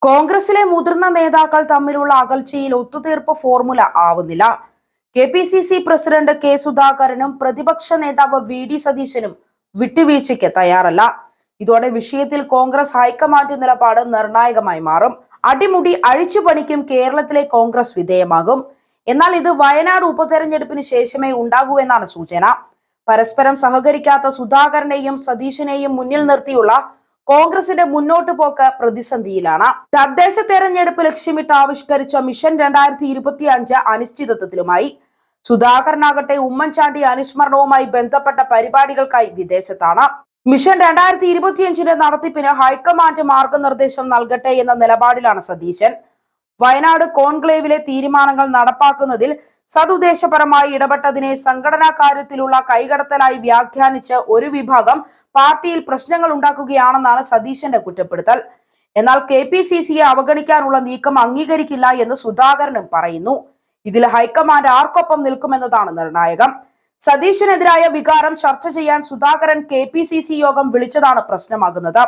കോൺഗ്രസിലെ മുതിർന്ന നേതാക്കൾ തമ്മിലുള്ള അകൽച്ചയിൽ ഒത്തുതീർപ്പ് ഫോർമുല ആവുന്നില്ല. കെ.പി.സി.സി പ്രസിഡന്റ് കെ സുധാകരനും പ്രതിപക്ഷ നേതാവ് വി.ഡി. സതീശനും വിട്ടുവീഴ്ചയ്ക്ക് തയ്യാറല്ല. ഇതോടെ വിഷയത്തിൽ കോൺഗ്രസ് ഹൈക്കമാൻഡ് നിലപാട് നിർണായകമായി മാറും. അടിമുടി അഴിച്ചുപണിക്കും കേരളത്തിലെ കോൺഗ്രസ് വിധേയമാകും. എന്നാൽ ഇത് വയനാട് ഉപതെരഞ്ഞെടുപ്പിന് ശേഷമേ ഉണ്ടാകൂ എന്നാണ് സൂചന. പരസ്പരം സഹകരിക്കാത്ത സുധാകരനെയും സതീശനെയും മുന്നിൽ നിർത്തിയുള്ള കോൺഗ്രസിന്റെ മുന്നോട്ട് പോക്ക് പ്രതിസന്ധിയിലാണ്. തദ്ദേശ തെരഞ്ഞെടുപ്പ് ലക്ഷ്യമിട്ട് ആവിഷ്കരിച്ച മിഷൻ 2025 അനിശ്ചിതത്വത്തിലുമായി. സുധാകരനാകട്ടെ ഉമ്മൻചാണ്ടി അനുസ്മരണവുമായി ബന്ധപ്പെട്ട പരിപാടികൾക്കായി വിദേശത്താണ്. മിഷൻ 2025 നടത്തിപ്പിന് ഹൈക്കമാൻഡ് മാർഗനിർദ്ദേശം നൽകട്ടെ എന്ന നിലപാടിലാണ് സതീശൻ. വയനാട് കോൺക്ലേവിലെ തീരുമാനങ്ങൾ നടപ്പാക്കുന്നതിൽ സതുദ്ദേശപരമായി ഇടപെട്ടതിനെ സംഘടനാ കാര്യത്തിലുള്ള കൈകടത്തലായി വ്യാഖ്യാനിച്ച് ഒരു വിഭാഗം പാർട്ടിയിൽ പ്രശ്നങ്ങൾ ഉണ്ടാക്കുകയാണെന്നാണ് സതീശന്റെ കുറ്റപ്പെടുത്തൽ. എന്നാൽ കെ.പി.സി.സിയെ അവഗണിക്കാനുള്ള നീക്കം അംഗീകരിക്കില്ല എന്ന് സുധാകരനും പറയുന്നു. ഇതിൽ ഹൈക്കമാൻഡ് ആർക്കൊപ്പം നിൽക്കുമെന്നതാണ് നിർണായകം. സതീശനെതിരായ വികാരം ചർച്ച ചെയ്യാൻ സുധാകരൻ കെ.പി.സി.സി യോഗം വിളിച്ചതാണ് പ്രശ്നമാകുന്നത്.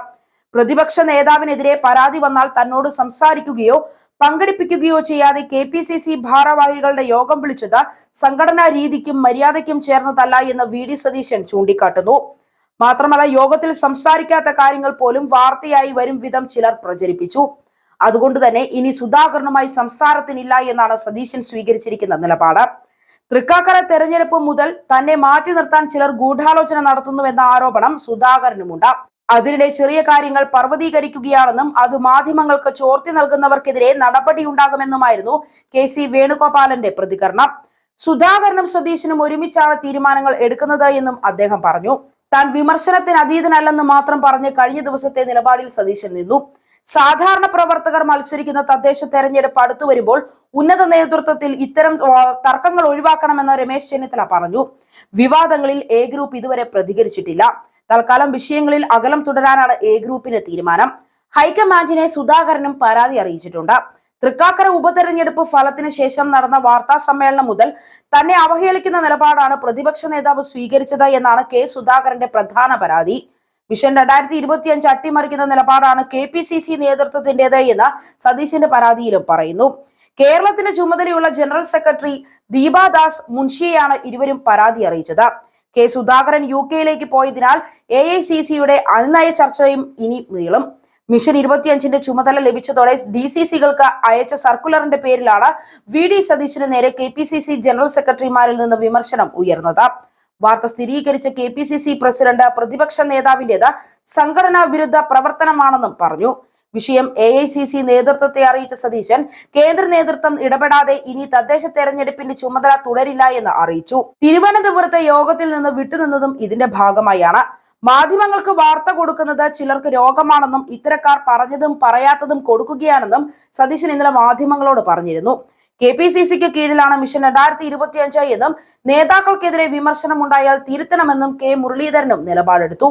പ്രതിപക്ഷ നേതാവിനെതിരെ പരാതി വന്നാൽ തന്നോട് സംസാരിക്കുകയോ പങ്കെടുപ്പിക്കുകയോ ചെയ്യാതെ കെ.പി.സി.സി ഭാരവാഹികളുടെ യോഗം വിളിച്ചത് സംഘടനാ രീതിക്കും മര്യാദയ്ക്കും ചേർന്നതല്ല എന്ന് വി.ഡി. സതീശൻ ചൂണ്ടിക്കാട്ടുന്നു. മാത്രമല്ല, യോഗത്തിൽ സംസാരിക്കാത്ത കാര്യങ്ങൾ പോലും വാർത്തയായി വരും വിധം ചിലർ പ്രചരിപ്പിച്ചു. അതുകൊണ്ട് തന്നെ ഇനി സുധാകരനുമായി സംസാരത്തിനില്ല എന്നാണ് സതീശൻ സ്വീകരിച്ചിരിക്കുന്ന നിലപാട്. തൃക്കാക്കര തെരഞ്ഞെടുപ്പ് മുതൽ തന്നെ മാറ്റി നിർത്താൻ ചിലർ ഗൂഢാലോചന നടത്തുന്നുവെന്ന ആരോപണം സുധാകരനുമുണ്ട്. അതിനിടെ ചെറിയ കാര്യങ്ങൾ പർവ്വതീകരിക്കുകയാണെന്നും അത് മാധ്യമങ്ങൾക്ക് ചോർത്തി നൽകുന്നവർക്കെതിരെ നടപടിയുണ്ടാകുമെന്നുമായിരുന്നു കെ.സി. വേണുഗോപാലന്റെ പ്രതികരണം. സുധാകരനും സതീശനും ഒരുമിച്ചാണ് തീരുമാനങ്ങൾ എടുക്കുന്നത് എന്നും അദ്ദേഹം പറഞ്ഞു. താൻ വിമർശനത്തിന് അതീതനല്ലെന്ന് മാത്രം പറഞ്ഞ് കഴിഞ്ഞ ദിവസത്തെ നിലപാടിൽ സതീശൻ നിന്നു. സാധാരണ പ്രവർത്തകർ മത്സരിക്കുന്ന തദ്ദേശ തെരഞ്ഞെടുപ്പ് അടുത്തു വരുമ്പോൾ ഉന്നത നേതൃത്വത്തിൽ ഇത്തരം തർക്കങ്ങൾ ഒഴിവാക്കണമെന്ന് രമേശ് ചെന്നിത്തല പറഞ്ഞു. വിവാദങ്ങളിൽ എ ഗ്രൂപ്പ് ഇതുവരെ പ്രതികരിച്ചിട്ടില്ല. തൽക്കാലം വിഷയങ്ങളിൽ അകലം തുടരാനാണ് എ ഗ്രൂപ്പിന്റെ തീരുമാനം. ഹൈക്കമാൻഡിനെ സുധാകരനും പരാതി അറിയിച്ചിട്ടുണ്ട്. തൃക്കാക്കര ഉപതെരഞ്ഞെടുപ്പ് ഫലത്തിന് ശേഷം നടന്ന വാർത്താ സമ്മേളനം മുതൽ തന്നെ അവഹേളിക്കുന്ന നിലപാടാണ് പ്രതിപക്ഷ നേതാവ് സ്വീകരിച്ചത് എന്നാണ് കെ സുധാകരന്റെ പ്രധാന പരാതി. മിഷൻ 2025 അട്ടിമറിക്കുന്ന നിലപാടാണ് കെ.പി.സി.സി നേതൃത്വത്തിന്റേത് എന്ന് സതീശന്റെ പരാതിയിലും പറയുന്നു. കേരളത്തിന് ചുമതലയുള്ള ജനറൽ സെക്രട്ടറി ദീപാദാസ് മുൻഷിയെയാണ് ഇരുവരും പരാതി അറിയിച്ചത്. കെ സുധാകരൻ UK പോയതിനാൽ AICCയുടെ അനുനയ ചർച്ചയും ഇനി നീളും. മിഷൻ 25 ചുമതല ലഭിച്ചതോടെ DCCകൾക്ക് അയച്ച സർക്കുലറിന്റെ പേരിലാണ് വി.ഡി. സതീശന് നേരെ കെ.പി.സി.സി ജനറൽ സെക്രട്ടറിമാരിൽ നിന്ന് വിമർശനം ഉയർന്നത്. വാർത്ത സ്ഥിരീകരിച്ച കെ.പി.സി.സി പ്രസിഡന്റ് പ്രതിപക്ഷ നേതാവിന്റേത് സംഘടനാ വിരുദ്ധ പ്രവർത്തനമാണെന്നും പറഞ്ഞു. വിഷയം AICC നേതൃത്വത്തെ അറിയിച്ച സതീശൻ കേന്ദ്ര നേതൃത്വം ഇടപെടാതെ ഇനി തദ്ദേശ തെരഞ്ഞെടുപ്പിന്റെ ചുമതല തുടരില്ല എന്ന് അറിയിച്ചു. തിരുവനന്തപുരത്തെ യോഗത്തിൽ നിന്ന് വിട്ടുനിന്നതും ഇതിന്റെ ഭാഗമായാണ്. മാധ്യമങ്ങൾക്ക് വാർത്ത കൊടുക്കുന്നത് ചിലർക്ക് രോഗമാണെന്നും ഇത്തരക്കാർ പറഞ്ഞതും പറയാത്തതും കൊടുക്കുകയാണെന്നും സതീശൻ ഇന്നലെ മാധ്യമങ്ങളോട് പറഞ്ഞിരുന്നു. കെ.പി.സി.സിക്ക് കീഴിലാണ് മിഷൻ 2025 എന്നും നേതാക്കൾക്കെതിരെ വിമർശനമുണ്ടായാൽ തിരുത്തണമെന്നും കെ മുരളീധരനും നിലപാടെടുത്തു.